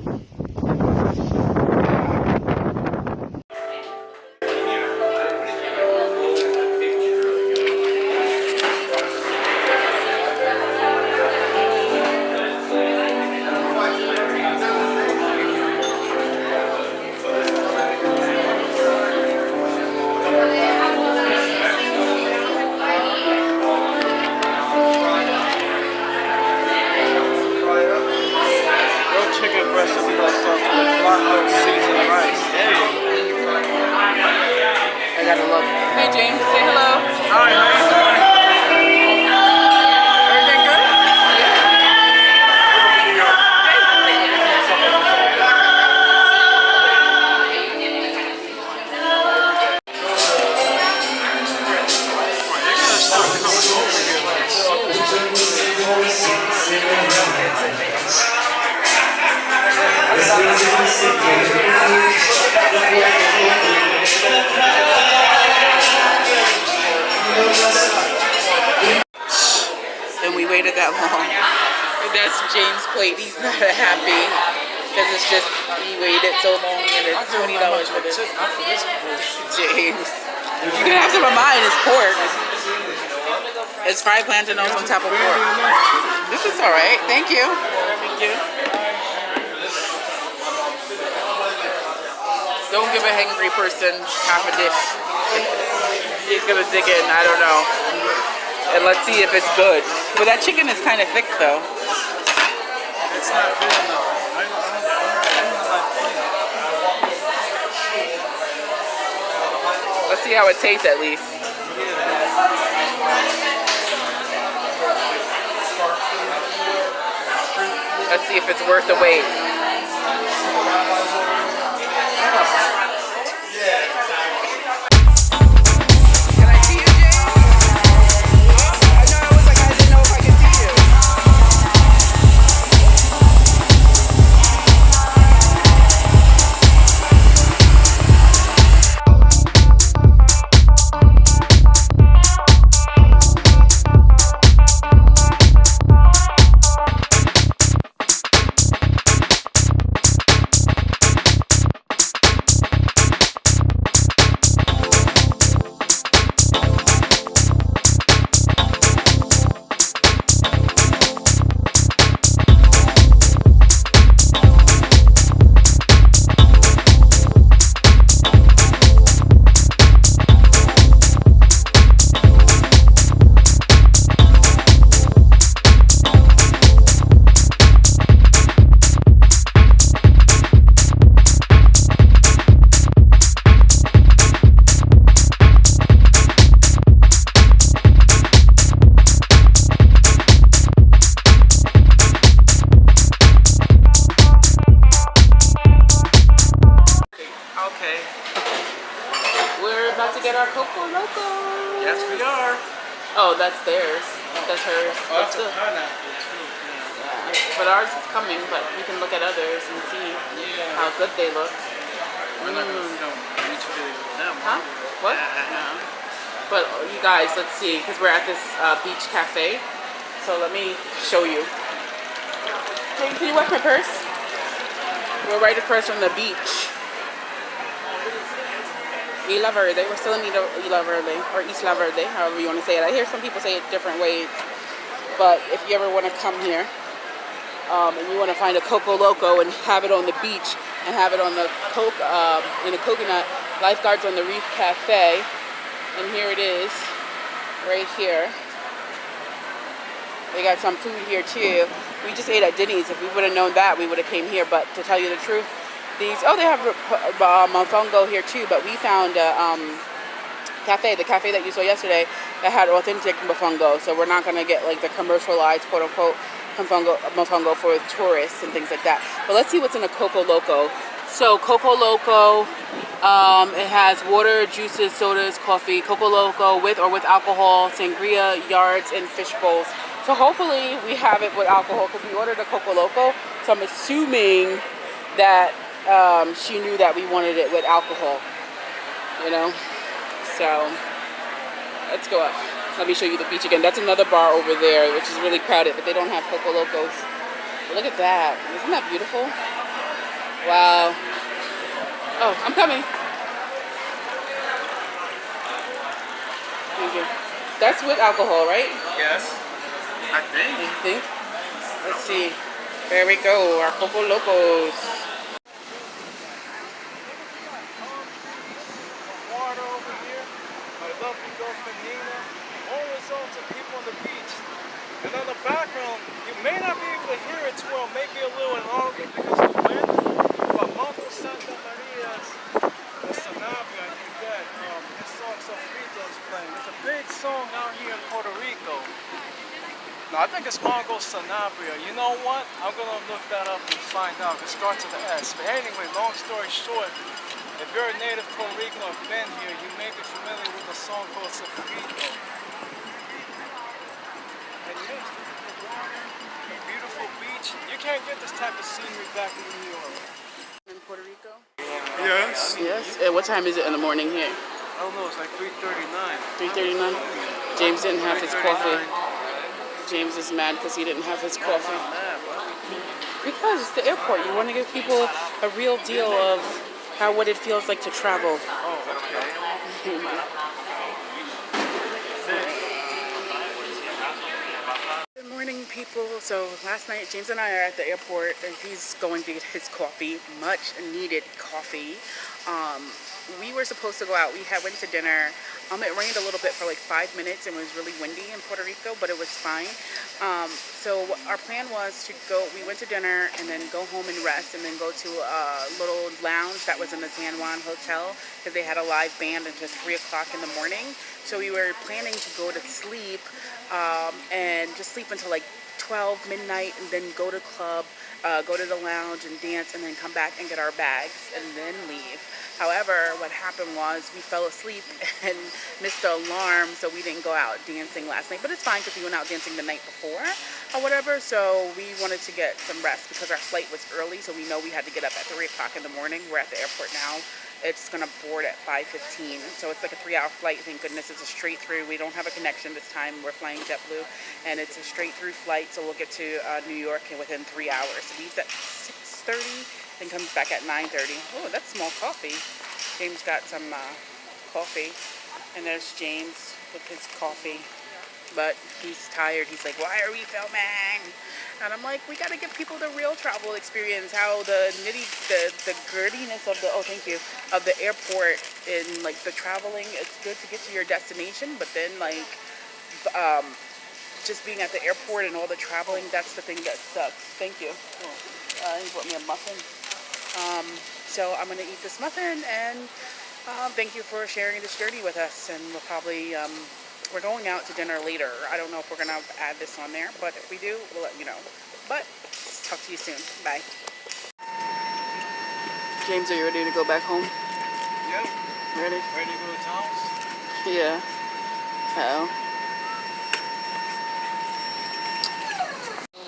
I gotta look. Hey James, say hello. Hi, how you doing? Everything good? And we waited that long. And that's James' plate. He's not happy because it's just he waited so long and it's $20 for this. James, you can have some of mine. It's pork. It's fried plantains on top of pork. This is all right. Thank you. Thank you. Don't give a hangry person half a dish. He's gonna dig in. I don't know. And let's see if it's good. But that chicken is kind of thick though. it's not big enough. I don't like playing. Let's see how it tastes at least. Let's see if it's worth the wait. Can I see you, James? I know I was like, I didn't know if I could see you. Okay. We're about to get our Coco Loco. Yes, we are. Oh, that's theirs. That's hers. Oh, But that's still. a pineapple too. Yeah. Yeah. But ours is coming, but we can look at others and see how good they look. We're not gonna film each video with them. Huh? What? No. But you guys, let's see, because we're at this beach cafe. So let me show you. Hey, can you watch my purse? We're right across from the beach. Isla Verde. We're still in Isla Verde, or Isla Verde, however you want to say it. I hear some people say it different ways. But if you ever want to come here, and you want to find a Coco Loco and have it on the beach and have it on the in a coconut, Lifeguards on the Reef Cafe. And here it is, right here. They got some food here too. We just ate at Denny's. If we would have known that, we would have came here. But to tell you the truth, they have Mofongo here too. But we found cafe, the cafe that you saw yesterday, that had authentic Mofongo. So we're not gonna get like the commercialized quote unquote Mofongo for tourists and things like that. But let's see what's in a Coco Loco. So Coco Loco, it has water, juices, sodas, coffee. Coco Loco with or with alcohol, sangria, yards, and fish bowls. So hopefully we have it with alcohol because we ordered a Coco Loco. So I'm assuming that she knew that we wanted it with alcohol. You know? So let's go up. Let me show you the beach again. That's another bar over there, which is really crowded, but they don't have Coco Locos. But look at that. Isn't that beautiful? Wow. Oh, I'm coming. Thank you. That's with alcohol, right? Yes. I think. You think? Let's see. There we go. Our Coco Locos. Water over here. My lovely girlfriend Nina. Always on to people on the beach. And on the background, you may not be able to hear it too well, maybe a little longer because of the wind. But Monte Santa Maria's, the Sanabria, I forget, this song Sofrito's playing. It's a big song out here in Puerto Rico. No, I think it's Mongo Sanabria. You know what? I'm gonna look that up and find out. It starts with an S. But anyway, long story short, if you're a native Puerto Rican or been here, you may be familiar with a song called Sofrito. And yes, a beautiful beach. You can't get this type of scenery back in New York. In Puerto Rico? Yes. Yes. What time is it in the morning here? I don't know, it's like 3:39. 3:39. James didn't have his coffee. James is mad because he didn't have his coffee. Because it's the airport. You want to give people a real deal of what it feels like to travel. Oh, okay. Good morning, people. So last night, James and I are at the airport, and he's going to get his coffee, much needed coffee. we were supposed to go out. We went to dinner. It rained a little bit for like 5 minutes and it was really windy in Puerto Rico, but it was fine. So our plan was to go, we went to dinner and then go home and rest and then go to a little lounge that was in the San Juan Hotel because they had a live band until 3 o'clock in the morning. So we were planning to go to sleep and just sleep until like 12 midnight and then go to club, go to the lounge and dance and then come back and get our bags and then leave. However, what happened was we fell asleep and missed the alarm, so we didn't go out dancing last night. But it's fine because we went out dancing the night before or whatever, so we wanted to get some rest because our flight was early, so we know we had to get up at 3 o'clock in the morning. We're at the airport now. It's going to board at 5:15, so it's like a 3-hour flight. Thank goodness it's a straight through. We don't have a connection this time. We're flying JetBlue, and it's a straight through flight, so we'll get to New York within 3 hours. So leaves at 6:30 and comes back at 9:30. Oh, that's small coffee. James got some coffee, and there's James with his coffee. But he's tired. He's like, why are we filming? And I'm like, we got to give people the real travel experience, how the grittiness of the, oh, thank you, of the airport and like the traveling. It's good to get to your destination, but then like just being at the airport and all the traveling, that's the thing that sucks. Thank you. He brought me a muffin. So I'm going to eat this muffin, and thank you for sharing this journey with us. And we'll probably, we're going out to dinner later. I don't know if we're going to add this on there, but if we do, we'll let you know. But talk to you soon. Bye. James, are you ready to go back home? Yep. Ready? Ready to go to Tom's? Yeah. How?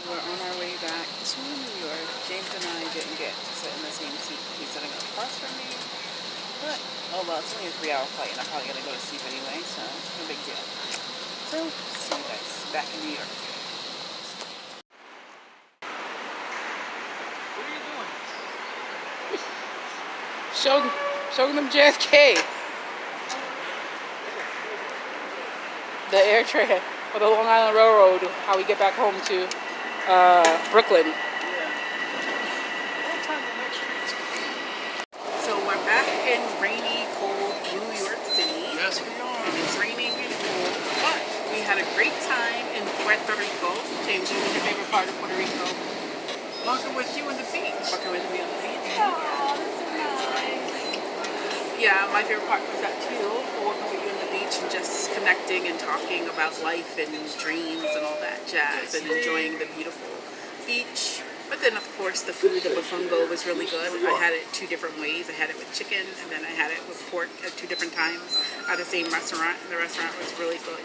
We're on our way back to New York. James and I didn't get to sit in the same seat. He's sitting across from me. But, oh well, it's only a 3-hour flight and I'm probably going to go to sleep anyway, so no big deal. So, see you guys back in New York. What are you doing? Showing them JFK. The air train, or the Long Island Railroad, how we get back home to Brooklyn. So we're back in rainy, cold New York City. Yes, we are. And it's raining and cold, but we had a great time in Puerto Rico. James, what was your favorite part of Puerto Rico? Walking with you on the beach. Walking with me on the beach. Oh, that's so nice. Yeah, my favorite part was that too. Walking with you on the beach and just connecting and talking about life and dreams and all that jazz and enjoying the beautiful beach. But then, of course, the food, the mofongo, was really good. I had it 2 different ways. I had it with chicken, and then I had it with pork at 2 different times at the same restaurant. And the restaurant was really good.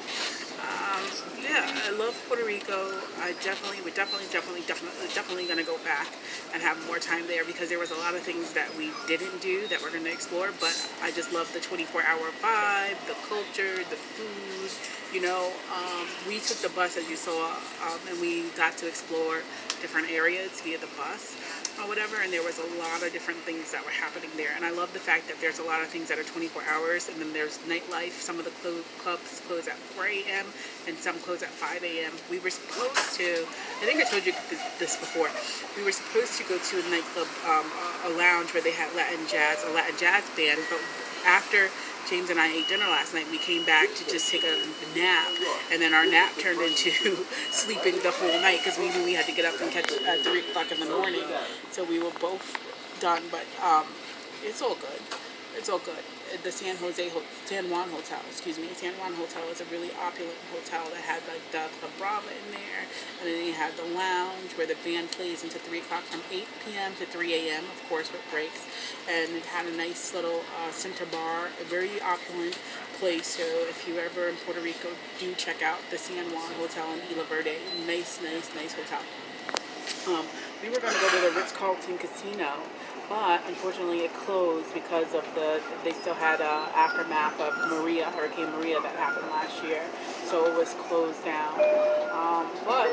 Yeah, I love Puerto Rico. We're definitely going to go back and have more time there because there was a lot of things that we didn't do that we're going to explore. But I just love the 24-hour vibe, the culture, the food. You know, we took the bus, as you saw, and we got to explore different areas via the bus or whatever, and there was a lot of different things that were happening there. And I love the fact that there's a lot of things that are 24 hours, and then there's nightlife. Some of the clubs close at 4 a.m. and some close at 5 a.m. We were supposed to, I think I told you this before, we were supposed to go to a nightclub, a lounge where they had a Latin jazz band, but after James and I ate dinner last night, we came back to just take a nap, and then our nap turned into sleeping the whole night because we knew we had to get up and catch at 3 o'clock in the morning. So we were both done, but it's all good. It's all good. The San Juan Hotel, San Juan Hotel is a really opulent hotel that had like the Club Brava in there, and then you had the lounge where the band plays until 3 o'clock from 8 p.m. to 3 a.m. of course with breaks, and it had a nice little center bar, a very opulent place. So if you're ever in Puerto Rico, do check out the San Juan Hotel in Isla Verde. Nice hotel. We were going to go to the Ritz-Carlton Casino, but unfortunately it closed because of they still had aftermath of Hurricane Maria that happened last year, so it was closed down. But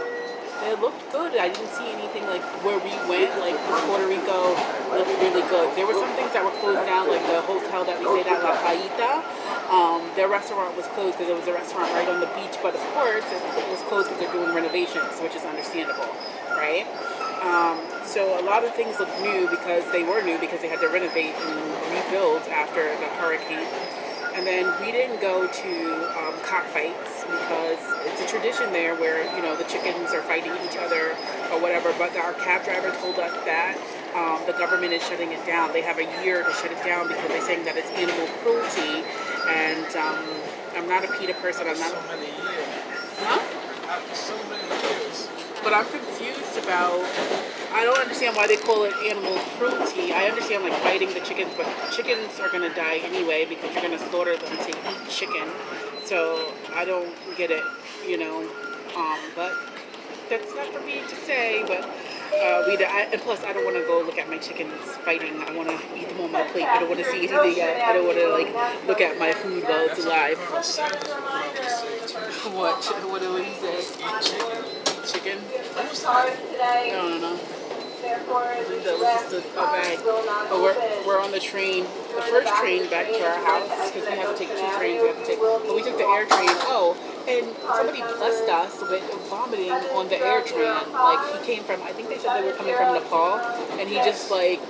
it looked good. I didn't see anything like where we went, like Puerto Rico looked really good. There were some things that were closed down, like the hotel that we stayed at, La Playita. Their restaurant was closed because it was a restaurant right on the beach, but of course it was closed because they're doing renovations, which is understandable, right? So a lot of things look new because they were new because they had to renovate and rebuild after the hurricane. And then we didn't go to cockfights because it's a tradition there where, you know, the chickens are fighting each other or whatever. But our cab driver told us that the government is shutting it down. They have a year to shut it down because they're saying that it's animal cruelty. And I'm not a PETA person. I'm not. So many years. Huh? After so many years. But I'm confused about. I don't understand why they call it animal cruelty. I understand like fighting the chickens, but chickens are gonna die anyway because you're gonna slaughter them to eat chicken. So I don't get it, you know. But that's not for me to say. But and plus I don't want to go look at my chickens fighting. I want to eat them on my plate. I don't want to see anything yet. I don't want to like look at my food while it's alive. What? What do you say? Eat chicken. Chicken? Today. No. Therefore, That was just a bag. But we're on the train, the first train back to our house because we have to take 2 trains. But we took the air train. Oh, and somebody blessed us with vomiting on the air train. Like he came from, I think they said they were coming from Nepal, and he just like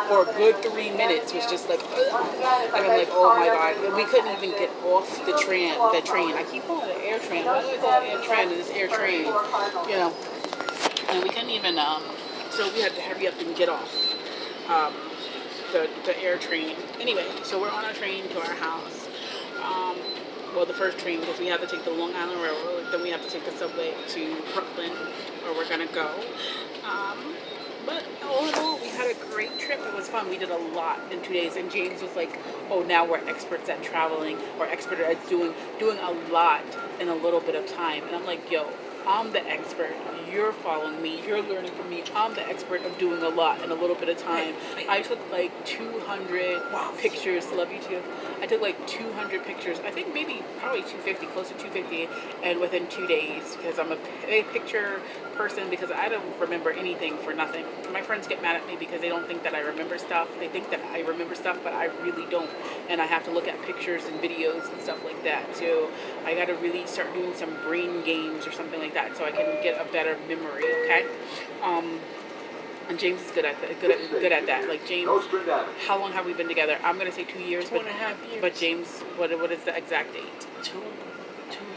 for a good 3 minutes was just like, ugh. And I'm like, oh my god. And we couldn't even get off the train. I keep calling it an air train. Why do I call it air train? And it's air train, you know. And we couldn't even so we had to hurry up and get off the air train. Anyway, so we're on a train to our house. Well, the first train because we have to take the Long Island Railroad, then we have to take the subway to Brooklyn, where we're gonna go. But all in all, we had a great trip. It was fun. We did a lot in 2 days, and James was like, "Oh, now we're experts at traveling, or expert at doing a lot in a little bit of time." And I'm like, "Yo, I'm the expert. You're following me. You're learning from me. I'm the expert of doing a lot in a little bit of time." I took like 200 pictures. Love you too. I took like 200 pictures. I think probably 250, close to 250, and within 2 days because I'm a picture person because I don't remember anything for nothing. My friends get mad at me because they don't think that I remember stuff. They think that I remember stuff, but I really don't. And I have to look at pictures and videos and stuff like that. So I got to really start doing some brain games or something like that so I can get a better memory. Okay. And James is good at that. Like James, how long have we been together? I'm gonna say 2 years, but 2.5 years. But James, what is the exact date? 2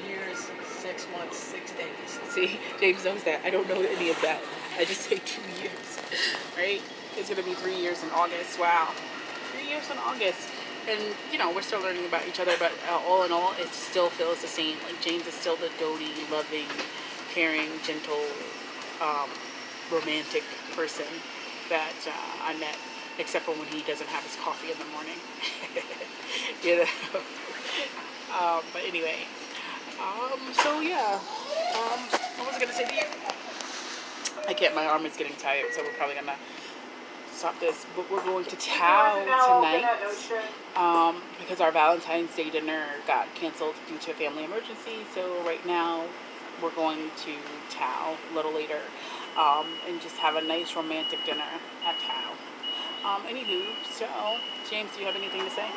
years, 6 months, 6 days. See, James knows that. I don't know any of that. I just say 2 years, right? It's gonna be 3 years in August. Wow, 3 years in August. And you know we're still learning about each other, but all in all, it still feels the same. Like James is still the doting, loving, caring, gentle, romantic person that I met, except for when he doesn't have his coffee in the morning. You know. But anyway, so yeah. What was I gonna say to you? I can't. My arm is getting tired, so we're probably gonna stop this. But we're going to Tao tonight because our Valentine's Day dinner got canceled due to a family emergency. So right now we're going to Tao a little later. And just have a nice romantic dinner at Tao. Anywho, so James, do you have anything to say?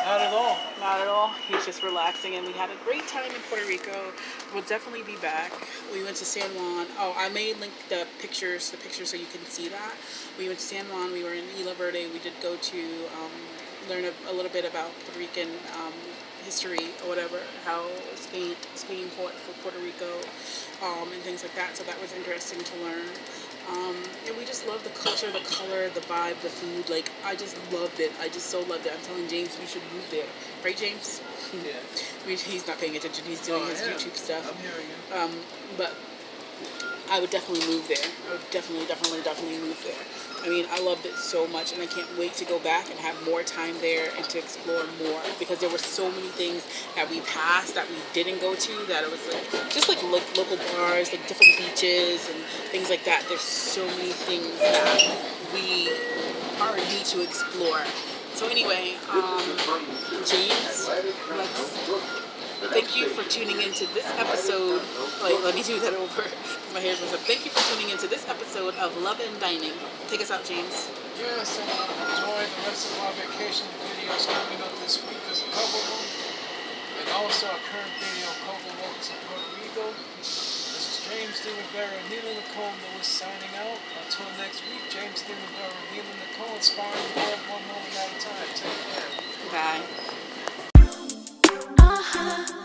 Not at all. Not at all. He's just relaxing, and we had a great time in Puerto Rico. We'll definitely be back. We went to San Juan. Oh, I may link the pictures so you can see that. We went to San Juan. We were in Isla Verde. We did go to learn a little bit about Puerto Rican history or whatever, how Spain fought for Puerto Rico, and things like that. So that was interesting to learn. And we just love the culture, the color, the vibe, the food. Like, I just loved it. I just so loved it. I'm telling James we should move there. Right, James? Yeah. He's not paying attention. He's doing his YouTube stuff. I'm hearing you. But I would definitely move there. I would definitely move there. I mean, I loved it so much, and I can't wait to go back and have more time there and to explore more, because there were so many things that we passed that we didn't go to, that it was like just like local bars, like different beaches and things like that. There's so many things that we need to explore. So anyway, James, thank you for tuning into this episode. Wait, let me do that over. My hair's messed up. Thank you for tuning into this episode of Love and Dining. Take us out, James. Yes, and enjoy the rest of our vacation videos coming up this week. There's a couple of them. And also our current video, Couple Walks in Puerto Rico. This is James D. Rivera, Neil Nicole Lewis signing out. Until next week, James D. Rivera, Neil Nicole, inspiring the world one moment at a time. Take care. Bye. Uh-huh.